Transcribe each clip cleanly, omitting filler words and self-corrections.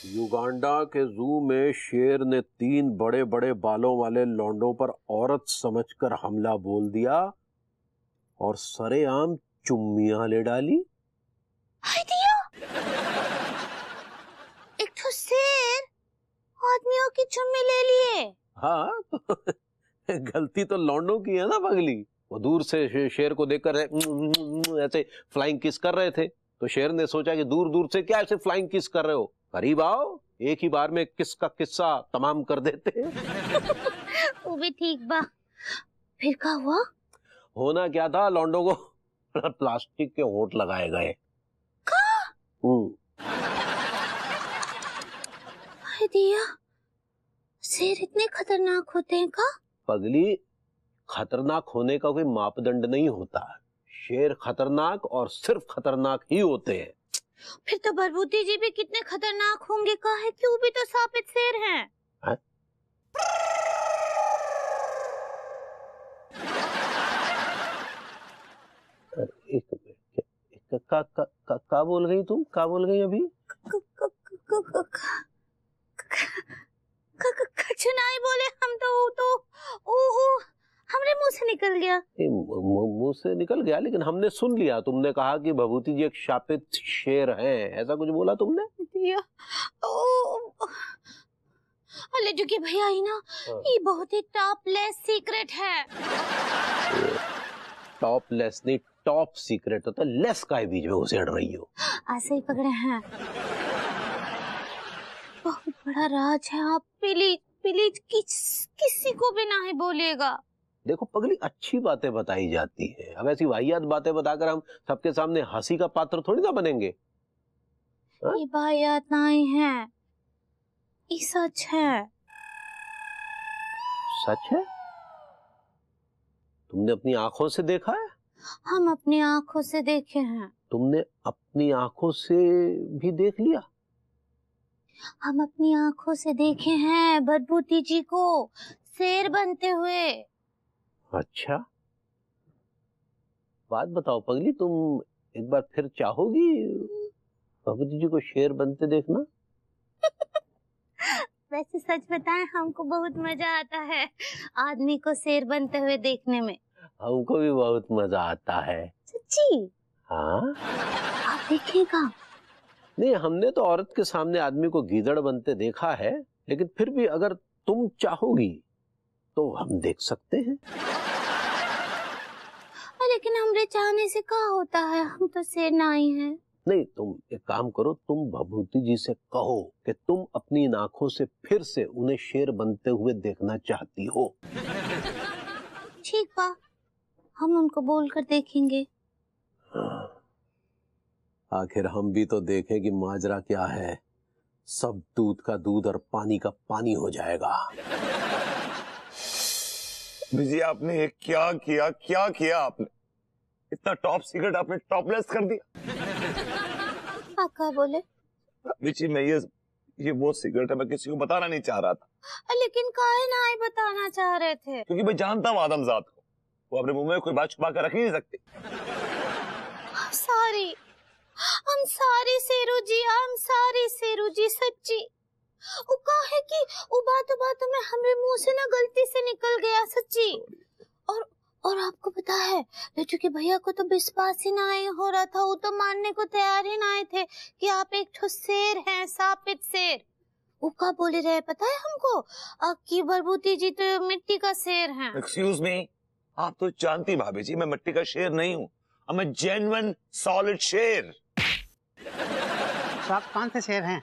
Uganda के जू में शेर ने 3 बड़े बड़े बालों वाले लौंडों पर औरत समझकर हमला बोल दिया और सरेआम चुम्मियां ले डाली। एक तो शेर आदमियों की चुम्मी ले लिए। हाँ तो गलती तो लौंडों की है ना पगली। वो दूर से शेर को देखकर ऐसे फ्लाइंग किस कर रहे थे, तो शेर ने सोचा कि दूर दूर से क्या ऐसे फ्लाइंग किस कर रहे हो, करीब आओ, एक ही बार में किस का किस्सा तमाम कर देते। वो भी ठीक बा। फिर क्या हुआ? होना क्या था, लौंडों को प्लास्टिक के होंठ लगाए गए। दिया, शेर इतने खतरनाक होते हैं का? पगली, खतरनाक होने का कोई मापदंड नहीं होता। शेर खतरनाक और सिर्फ खतरनाक ही होते हैं। फिर तो बरबूती जी भी कितने खतरनाक होंगे का है कि वो भी तो साबित शेर हैं। है? एक मिनट, का बोल गई तुम? का बोल गई अभी? कुछ नहीं बोले हम तो हमरे मुंह से निकल गया। मुंह से निकल गया, लेकिन हमने सुन लिया। तुमने कहा कि भभूति जी एक शापित शेर हैं, ऐसा कुछ बोला तुमने? लड्डू के भैया ही ना, ये बहुत ही टॉपलेस सीक्रेट है। टॉपलेस नहीं, टॉप सीक्रेट होता। लेस का बीच में उसेड़ रही हो। ऐसे ही पकड़े हैं। बहुत बड़ा राज है, आप प्लीज प्लीज किसी को भी नहीं बोलेगा। देखो पगली, अच्छी बातें बताई जाती है। अब ऐसी वाहियात बातें बताकर हम सबके सामने हंसी का पात्र थोड़ी ना बनेंगे। ये वाहियात नहीं है, ये सच है। सच है? तुमने अपनी आंखों से देखा है? हम अपनी आंखों से देखे हैं। तुमने अपनी आंखों से भी देख लिया? हम अपनी आंखों से देखे हैं बरबूती जी को शेर बनते हुए। अच्छा, बात बताओ पगली, तुम एक बार फिर चाहोगी बरबूती जी को शेर बनते देखना? वैसे सच बताएं, हमको बहुत मजा आता है आदमी को शेर बनते हुए देखने में। हमको भी बहुत मजा आता है। सच्ची? हाँ। आप देखिएगा। नहीं, हमने तो औरत के सामने आदमी को गीदड़ बनते देखा है, लेकिन फिर भी अगर तुम चाहोगी तो हम देख सकते हैं। लेकिन हमरे चाहने से क्या होता है, हम तो शेर नहीं हैं। नहीं, तुम एक काम करो, तुम भभूति जी से कहो कि तुम अपनी आंखों से फिर से उन्हें शेर बनते हुए देखना चाहती हो। ठीक बा, हम उनको बोलकर देखेंगे। आखिर हम भी तो देखें कि माजरा क्या है। सब दूध का दूध और पानी का पानी हो जाएगा। विजय, आपने ये क्या किया आपने? इतना टॉप सीक्रेट आपने टॉपलेस कर दिया। क्या बोले? विजय, मैं ये वो सीक्रेट है, मैं किसी को बताना नहीं चाह रहा था। लेकिन काहे नहीं बताना चाह रहे थे? क्योंकि मैं जानता हूँ आदमजात को, वो अपने मुंह में कोई बात छुपा कर रख ही नहीं सकती। I'm sorry शेरू जी, सच्ची। वो काहे कि वो बातों में हमरे मुंह से ना गलती से निकल गया, सच्ची। और आपको पता है, लड्डू के भैया को तो विश्वास ही नहीं हो रहा था। वो तो मानने को तैयार ही नहीं थे कि आप एक ठो शेर हैं, साबित शेर। वो क्या बोले रहे पता है हमको? कि बरबूती जी तो मिट्टी का शेर हैं। एक्सक्यूज मी, आप तो जानती भाभी जी, मैं मिट्टी का शेर नहीं हूँ। I'm a genuine solid शेर। तो आप कौन से शेर हैं,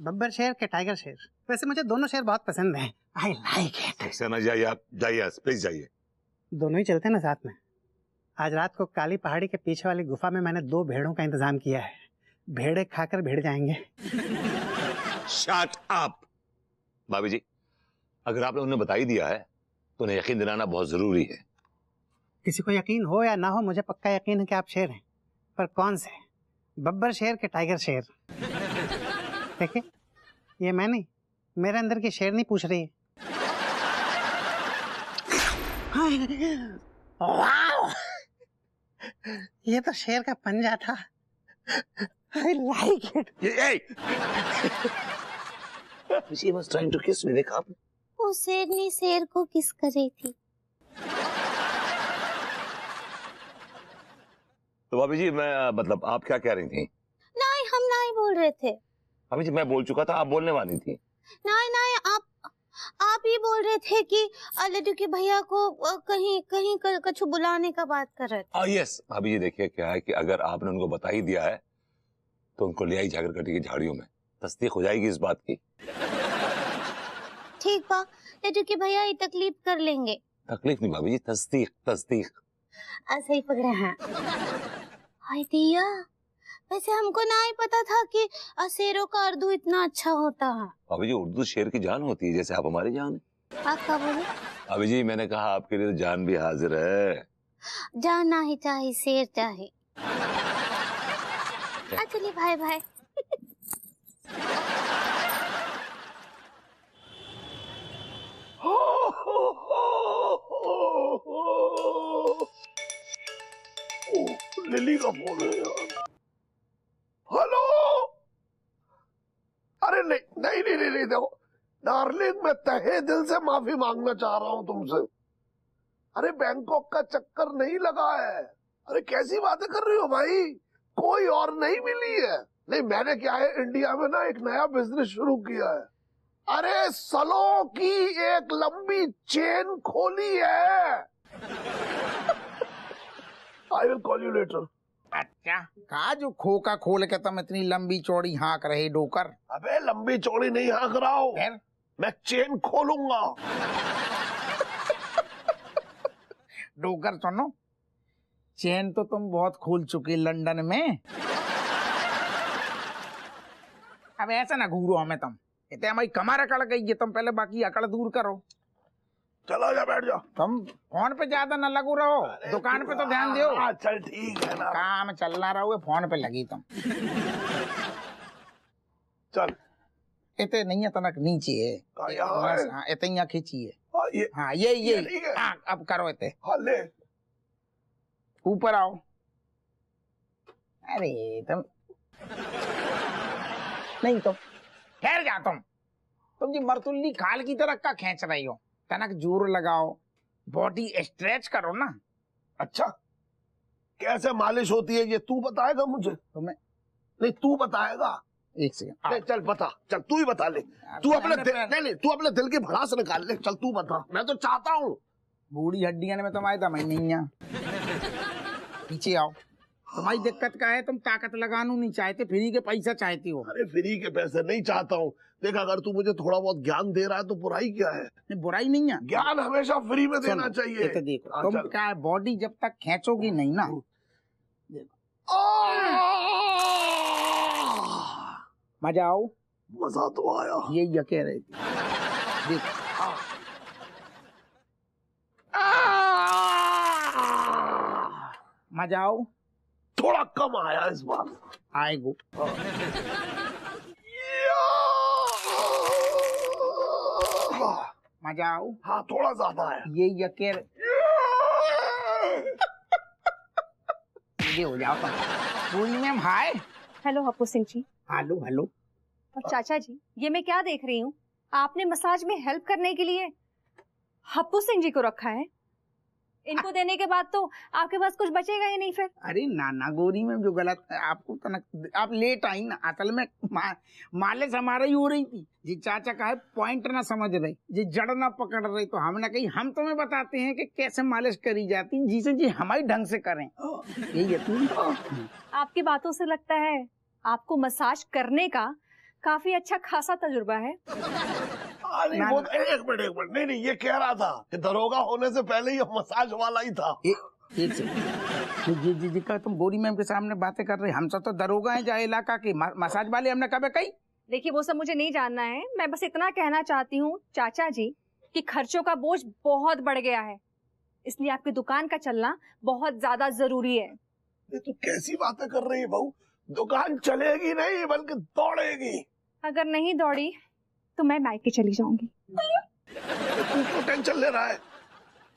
बब्बर शेर के टाइगर शेर? वैसे मुझे दोनों शेर बहुत पसंद हैं। I like it। ऐसे ना जाइए, आप जाइए, प्लीज जाइए। दोनों ही चलते हैं ना साथ में। आज रात को काली पहाड़ी के पीछे वाली गुफा में मैंने 2 भेड़ों का इंतजाम किया है। भेड़े खाकर भिड़ जाएंगे। Shut up। भाभी जी, अगर आपने उन्हें बता ही दिया है तो उन्हें यकीन दिलाना बहुत जरूरी है। किसी को यकीन हो या ना हो, मुझे पक्का यकीन है कि आप शेर हैं। पर कौन से? बब्बर शेर के टाइगर शेर? देखिए, ये मैं नहीं, मेरे अंदर की शेरनी पूछ रही है। वाह, ये तो शेर का पंजा था। I like it। She was trying to kiss me, देखा आपने? वो शेरनी शेर को किस कर रही थी। तो भाभी जी मैं मतलब आप क्या कह रही थी? नहीं, हम नहीं बोल रहे थे। भाभी जी मैं बोल चुका था, आप बोलने वाली थी। नहीं, आप ही बोल रहे थे कि लड्डू के भैया को कहीं कछु बुलाने का बात कर रहे थे। यस भाभी जी, देखिए क्या है कि अगर आपने उनको बता ही दिया है तो उनको ले आई झागरकटी की झाड़ियों में, तस्दीक हो जाएगी इस बात की। ठीक बा, लड्डू के भैया ही तकलीफ कर लेंगे। तकलीफ नहीं भाभी जी, तस्दीक। ऐसे ही पकड़े हैं। हाय दिया, वैसे हमको नहीं पता था कि शेरों का उर्दू इतना अच्छा होता है। भाभी जी उर्दू शेर की जान होती है, जैसे आप हमारी जान है। आप क्या बोले? भाभी जी मैंने कहा आपके लिए तो जान भी हाजिर है। जान नहीं चाहिए, शेर चाहिए। चलिए भाई भाई। लिली का फोन है यार। हेलो। अरे नहीं देखो डार्लिंग, मैं तहे दिल से माफी मांगना चाह रहा हूँ तुमसे। अरे बैंकॉक का चक्कर नहीं लगा है। अरे कैसी बातें कर रही हो भाई, कोई और नहीं मिली है। नहीं मैंने क्या है इंडिया में ना एक नया बिजनेस शुरू किया है। अरे सलों की एक लंबी चेन खोली है। I will call you later. अच्छा कहा जो खोका खोल के तुम इतनी लंबी चौड़ी हाँक रहे डोकर? अबे लंबी चौड़ी नहीं हाँक रहा हूँ, मैं चेन खोलूंगा। डोकर सुनो, चेन तो तुम बहुत खोल चुके लंदन में। अब ऐसा ना घूरो हमें तुम, इतने हमारी कमर अकड़ गई है, तुम पहले बाकी अकड़ दूर करो। चलो जा बैठ जाओ। तुम फोन पे ज्यादा न लगू रहो, दुकान पे तो ध्यान दो। चल ठीक है ना, काम चल रहा रहो, फोन पे लगी तुम। चल इतने नहीं है, तनक नीचे है, हाँ इतनी खींची है। हाँ ये हाँ अब करो इतने। ले ऊपर आओ। अरे तुम नहीं, तुम ठहर जा। तुम जी मरतुल्ली खाल की तरह का खींच रही हो, तनक जोर लगाओ, बॉडी स्ट्रेच करो ना। अच्छा कैसे मालिश होती है ये तू बताएगा मुझे? तुम्हें नहीं तू बताएगा। एक सेकंड, नहीं चल बता, चल तू ही बता ले। तू अपने नहीं तू अपने दिल की भड़ास निकाल ले। चल तू बता, मैं तो चाहता हूँ। बूढ़ी हड्डियां में तुम आए था, मैं नहीं आ। पीछे आओ। तुम्हारी दिक्कत क्या है? तुम ताकत लगाना नहीं चाहते, फ्री के पैसा चाहती हो। अरे फ्री के पैसे नहीं चाहता हूँ। देख अगर तू मुझे थोड़ा बहुत ज्ञान दे रहा है तो बुराई क्या है? नहीं बुराई नहीं है, ज्ञान हमेशा फ्री में देना चाहिए। तो देखो तुम क्या है, बॉडी जब तक खींचोगी नहीं ना, मजा आओ। मजा तो आया, यही कह रहे थे। देख मजा आओ। थोड़ा कम आया इस बार। आएगो। मजा आओ। हाँ थोड़ा ज्यादा है। ये यकेर ये हो जाओ तुम। पूरी ma'am hi. Hello Happu Singh ji. Hello hello. और चाचा जी ये मैं क्या देख रही हूँ, आपने मसाज में हेल्प करने के लिए हप्पू सिंह जी को रखा है। इनको देने के बाद तो आपके पास कुछ बचेगा ही नहीं फिर। अरे नाना गोरी में जो गलत आपको तनक, आप लेट आई ना, असल में मालिश हमारा ही हो रही थी। जी चाचा का है पॉइंट ना समझ रहे, जी जड़ ना पकड़ रहे, तो हमने कही हम तुम्हें बताते हैं कि कैसे मालिश करी जाती, जिसे जी हमारी ढंग से करें। यही है। आपकी बातों से लगता है आपको मसाज करने का काफी अच्छा खासा तजुर्बा है। एक मिनट नहीं ये कह रहा था कि दरोगा होने से पहले ये मसाज वाला ही था। एक सेकंड, जी का तुम गोरी मैम के सामने बातें कर रहे, हम सब तो दरोगा हैं जहाँ इलाका के, मसाज वाले हमने कभी कही। देखिए वो सब मुझे नहीं जानना है, मैं बस इतना कहना चाहती हूँ चाचा जी कि खर्चों का बोझ बहुत बढ़ गया है, इसलिए आपकी दुकान का चलना बहुत ज्यादा जरूरी है। ये तो कैसी बातें कर रही है बहू, दुकान चलेगी नहीं बल्कि दौड़ेगी। अगर नहीं दौड़ी तो मैं मायके चली जाऊंगी। तू क्यों टेंशन ले रहा है?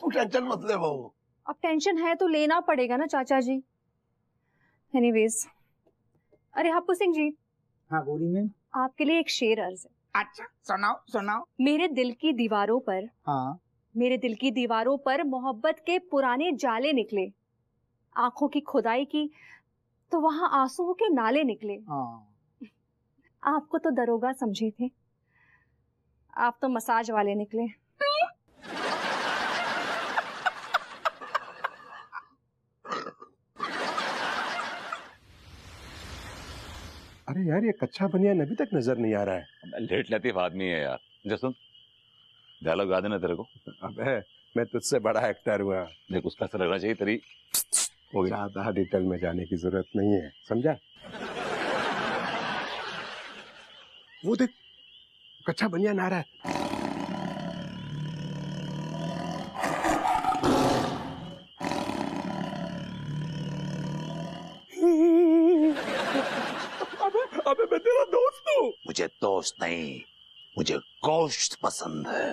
तू टेंशन मत ले बहू। अब टेंशन है तो लेना पड़ेगा ना चाचा जी। एनीवेज, अरे हप्पू सिंह जी। हाँ गोरी मैम। आपके लिए एक शेर अर्ज है। अच्छा सुनाओ सुनाओ। मेरे दिल की दीवारों पर, हाँ मेरे दिल की दीवारों पर मोहब्बत के पुराने जाले निकले। आंखों की खुदाई की तो वहां आंसुओं के नाले निकले। हाँ। आपको तो दरोगा समझे थे, आप तो मसाज वाले निकले। अरे यार, ये कच्चा बनियान अभी तक नजर नहीं आ रहा है। लेट लतीफ आदमी है यार। जो सुन, डायलॉग गा देना तेरे को। अबे मैं तुझसे बड़ा एक्टर हुआ। देख उसका ऐसा लगना चाहिए तेरी हो गई। ज्यादा डिटेल में जाने की जरूरत नहीं है, समझा? वो देख, कच्चा बनियान आ रहा है। अबे मैं तेरा दोस्त हूँ। मुझे दोस्त नहीं, मुझे गोश्त पसंद है।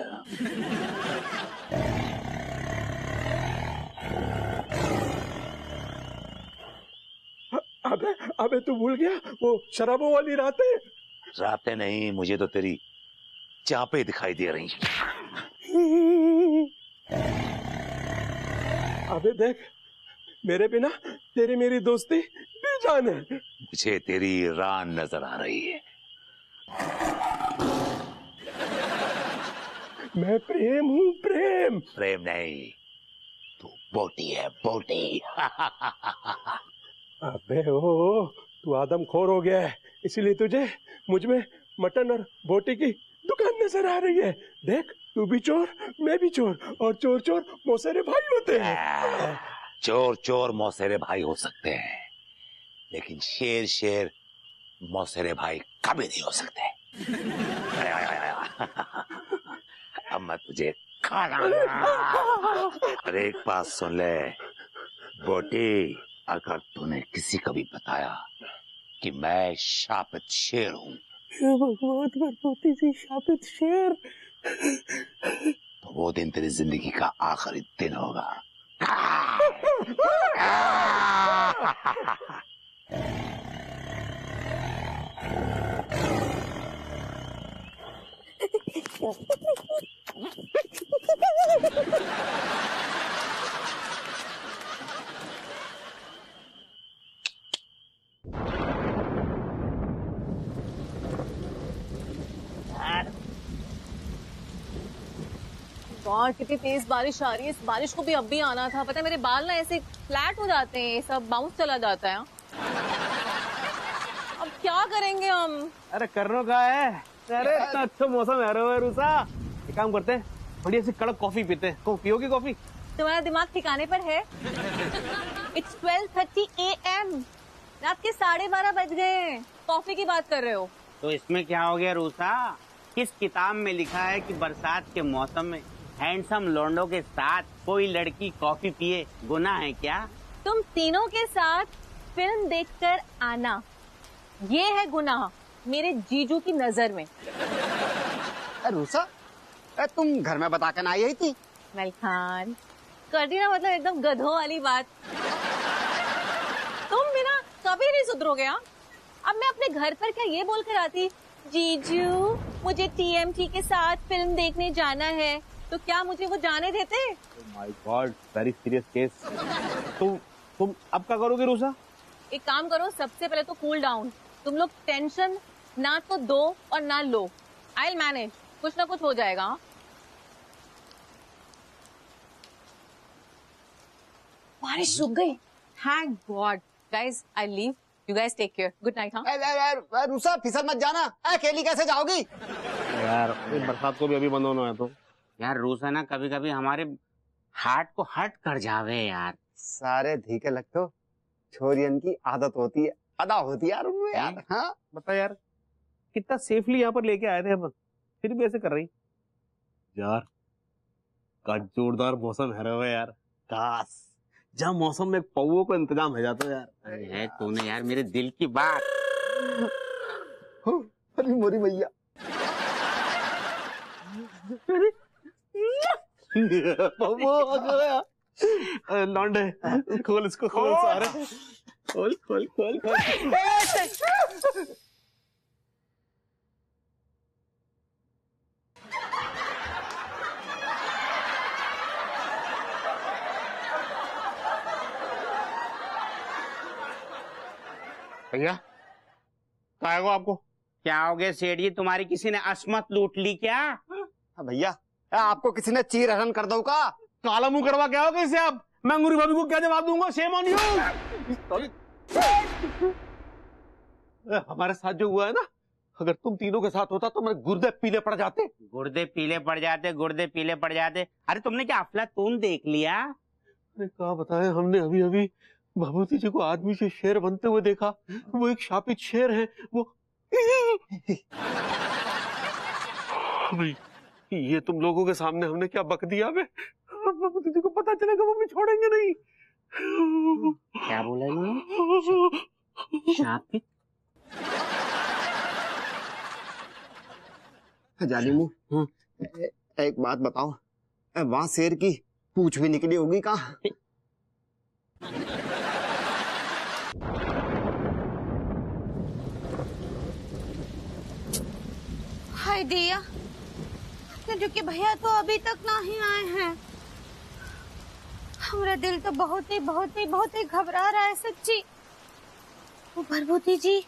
अबे तू भूल गया वो शराबों वाली रातें? रातें नहीं, मुझे तो तेरी चापे दिखाई दे रही। अबे देख, मेरे बिना तेरी मेरी दोस्ती बेजान है। मुझे तेरी रान नजर आ रही है। मैं प्रेम हूँ, प्रेम। प्रेम नहीं, तू बोटी है, बोटी। अबे ओ, तू आदमखोर हो गया है, इसीलिए तुझे मुझ में मटन और बोटी की दुकान नजर आ रही है। देख, तू भी चोर, मैं भी चोर, और चोर चोर मौसेरे भाई होते हैं। चोर चोर मौसेरे भाई हो सकते हैं, लेकिन शेर शेर मौसेरे भाई कभी नहीं हो सकते। अब मैं तुझे खाना। अरे एक बात सुन ले बोटी, अगर तूने किसी को भी बताया कि मैं शापित शेर हूँ, शापित शेर, तो वो दिन तेरी जिंदगी का आखिरी दिन होगा। और कितनी तेज बारिश आ रही है। इस बारिश को भी अब भी आना था। पता है मेरे बाल ना ऐसे फ्लैट हो जाते हैं, सब बाउंस चला जाता है। अब क्या करेंगे हम? अरे करनो का है। अरे इतना अच्छा मौसम है रे रूसा, एक काम करते हैं, बढ़िया सी कड़क कॉफी पीते हैं। पियोगी कॉफी? तुम्हारा दिमाग ठिकाने पर है? It's 12:30 AM, रात के 12:30 बज गए। कॉफी की बात कर रहे हो? तो इसमें क्या हो गया रूसा? किस किताब में लिखा है कि बरसात के मौसम में हैंडसम लौंडों के साथ कोई लड़की कॉफी पिए गुनाह है क्या? तुम तीनों के साथ फिल्म देखकर आना, ये है गुनाह मेरे जीजू की नजर में। रूसा, तुम घर में बता कर ना आई थी? मलखान कर दी ना, मतलब एकदम गधों वाली बात। तुम बिना कभी नहीं सुधरोगे। हाँ, अब मैं अपने घर पर क्या ये बोलकर आती, जीजू मुझे टीएमटी के साथ फिल्म देखने जाना है, तो क्या मुझे वो जाने देते? My God, very serious case. तुम अब क्या करोगे रूसा? एक काम करो, सबसे पहले तो कूल डाउन। तुम लोग टेंशन ना तो दो और ना लो। आई विल मैनेज, कुछ ना कुछ हो जाएगा। बारिश रुक गई, thank God. Guys I leave, you guys take care, good night. हाँ रूसा फिसल मत जाना, अकेली कैसे जाओगी? यार बरसात को भी अभी बंद होना है तो। यार रूसा ना कभी कभी हमारे हार्ट को हर्ट कर जावे यार। सारे धीके लगते हो, छोरियन की आदत होती है, अदा होती है यार उनमें यार। हाँ बता यार, कितना सेफली यहाँ पर लेके आए थे अपन, फिर भी ऐसे कर रही यार। का जोरदार मौसम है रे यार, काश जहाँ मौसम में पौवों को इंतजाम हो जाता है यार। है तूने यार मेरे दिल की बात। अरे मोरी भैया, लौंडे खोल इसको, खोल सारे, खोल खोल खोल खोल। भैया काय को आपको क्या हो गया सेठ जी, तुम्हारी किसी ने असमत लूट ली क्या? भैया आपको किसी ने चीर हरण कर दो का? काला मुंह करवा क्या हो कैसे आप? मैं अंगूरी भाभी को क्या जवाब दूंगा? Shame on you. हमारे साथ जो हुआ है ना, अगर तुम तीनों के साथ होता तो मेरे गुर्दे पीले पड़ जाते। गुर्दे पीले पड़ जाते, गुर्दे पीले पड़ जाते। अरे तुमने क्या अफलातून देख लिया? अरे क्या बताएं, हमने अभी अभी भभूति जी को आदमी से शेर बनते हुए देखा। वो एक शापित शेर है। वो ये तुम लोगों के सामने हमने क्या बक दिया बे? भभूति जी को पता चलेगा वो भी छोड़ेंगे नहीं। क्या बोला इन्होंने? शापित? जाली मुंह, एक बात बताओ, वहां शेर की पूंछ भी निकली होगी कहाँ? हाय दिया, जो कि भैया तो अभी तक नहीं आए हैं। हमारा दिल तो बहुत ही घबरा रहा है सच्ची। वो भरभूति जी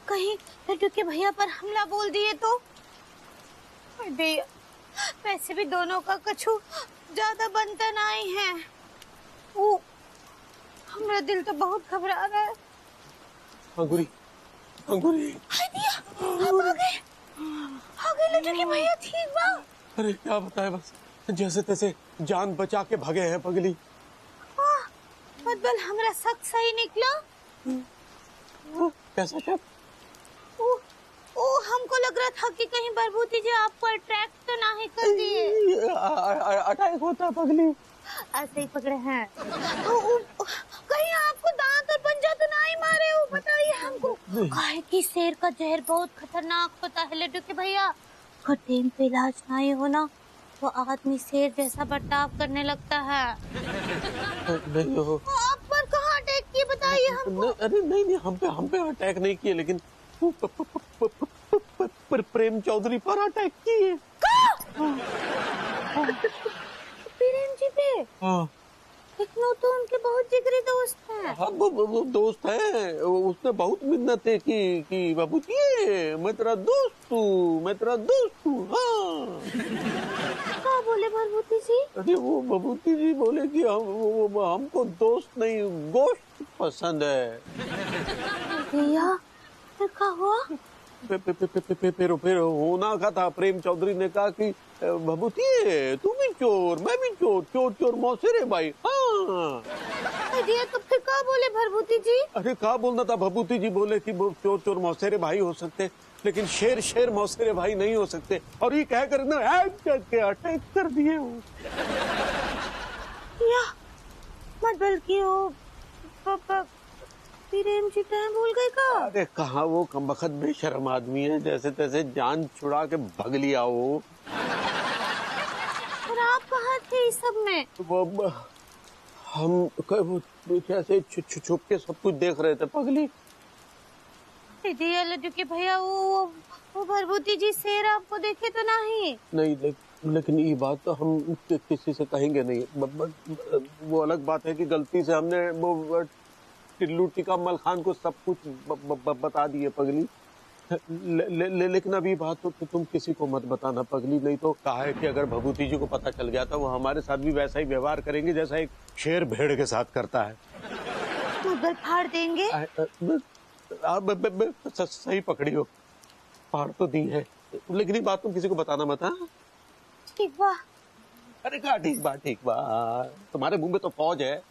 कहीं लड्डू के भैया पर हमला बोल दिए तो? दिया, वैसे भी दोनों का कछु ज्यादा बनता नहीं है। वो हमारा दिल तो बहुत घबरा रहा है। अंगूरी, अंगूरी। हाय दिया, आप आ गए लड्डू के भैया, ठीक बा? अरे क्या बताए, बस जैसे तैसे जान बचा के भगे हैं पगली। मतलब हमरा शक सही निकला? कैसा शक? ओ हमको लग रहा था कि कहीं भरभूति जी आपको अट्रैक्ट तो नहीं कर दिए। अटैक होता पगली। ऐसे ही पकड़े हैं। कहीं आपको दांत और पंजा तो नहीं मारे हो? बताइए हमको। काहे कि शेर का जहर बहुत खतरनाक होता है लड्डू के भैया। अगर टाइम पे इलाज नहीं होना तो आदमी शेर जैसा बर्ताव करने लगता है। नहीं हो। आप पर कहाँ अटैक किए बताइए हमको। अरे नहीं, हम पे अटैक नहीं किए, लेकिन प्रेम चौधरी पर अटैक किए। प्रेम जी पे? हाँ। इतना तो उनके बहुत जिगरी दोस्त हैं। हाँ, वो दोस्त है। उसने बहुत मिन्नतें की कि बाबूजी मैं तेरा दोस्त हूँ। हाँ। क्या बोले भरभूति जी? अरे वो बाबूजी जी बोले कि हमको दोस्त नहीं गोश्त पसंद है। भैया फिर क्या हुआ? फिर होना का था। प्रेम चौधरी ने कहा कि भभूति तू भी चोर, मैं भी चोर मौसेरे भाई। हाँ। तो फिर क्या बोले भरभूति जी? अरे क्या बोलना था, भभूति जी बोले कि वो चोर मौसेरे भाई हो सकते, लेकिन शेर मौसेरे भाई नहीं हो सकते। और ये कहकर ना अटैक कर दिए वो। मत बल्कि वो प्रेम जी कहाँ भूल गए का? अरे कहाँ, वो कमबख्त बेशर्म आदमी है, जैसे तैसे जान छुड़ा के भग लिया वो। और आप कहाँ थे इस सब में? वो हम कैसे छुप के सब कुछ देख रहे थे पगली। दिया लड्डू के भैया वो भरभूति जी शेर आपको देखे तो नहीं? लेकिन ये बात तो हम किसी से कहेंगे नहीं। वो अलग बात है कि गलती से हमने वो टिल्लू टिक्का मलखान को सब कुछ बता दिए पगली। लेकिन अभी बात तो तुम किसी को मत बताना पगली, नहीं तो कहा है कि अगर भभूति जी को पता चल गया था वो हमारे साथ भी वैसा ही व्यवहार करेंगे जैसा एक शेर भेड़ के साथ करता है। मगर फाड़ देंगे? सही पकड़ी हो, फाड़ तो दी है, लेकिन ये बात तुम किसी को बताना मत। ठीक बा। अरे क्या ठीक बा, तुम्हारे मुंह में तो फौज है,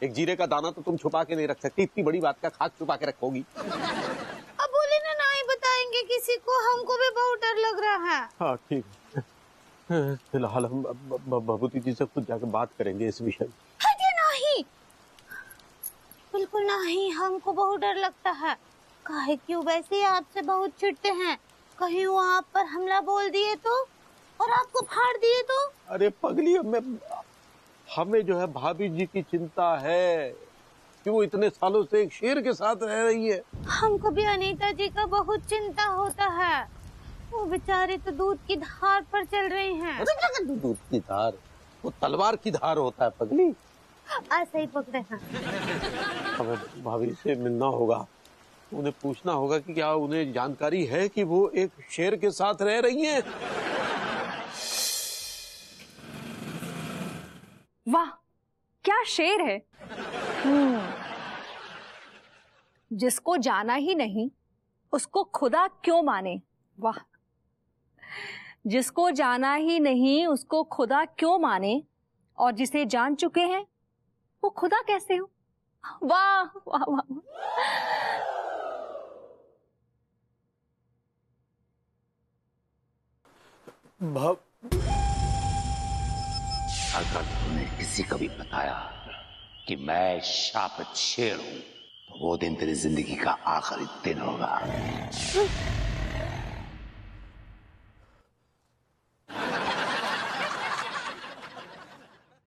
एक जीरे का दाना तो तुम छुपा के नहीं रख सकती, इतनी बड़ी बात का खाक छुपा के रखोगी। अब बोले ना नहीं बताएंगे किसी को, हमको भी बहुत डर लग रहा है। हाँ ठीक है, फिलहाल हम भभूति जी से खुद जाके बात करेंगे इस विषय में। नहीं, बिल्कुल नहीं, हमको बहुत डर लगता है। काहे क्यों वैसे ही आपसे बहुत चिढ़ते हैं, कहीं वो आप पर हमला बोल दिए तो, और आपको फाड़ दिए तो? अरे पगली, हमें जो है भाभी जी की चिंता है कि वो इतने सालों से एक शेर के साथ रह रही है। हमको भी अनीता जी का बहुत चिंता होता है, वो बेचारे तो दूध की धार पर चल रही हैं। अरे दूध की धार, वो तलवार की धार होता है पगली। ऐसे ही पकड़े हैं। हमें भाभी से मिलना होगा, उन्हें पूछना होगा कि क्या उन्हें जानकारी है कि वो एक शेर के साथ रह रही हैं। वाह, क्या शेर है। जिसको जाना ही नहीं उसको खुदा क्यों माने। वाह, जिसको जाना ही नहीं उसको खुदा क्यों माने, और जिसे जान चुके हैं वो खुदा कैसे हो। वाह वाह वाह। अगर तूने किसी को भी बताया कि मैं शापित शेर हूं तो वो दिन तेरी जिंदगी का आखिरी दिन होगा।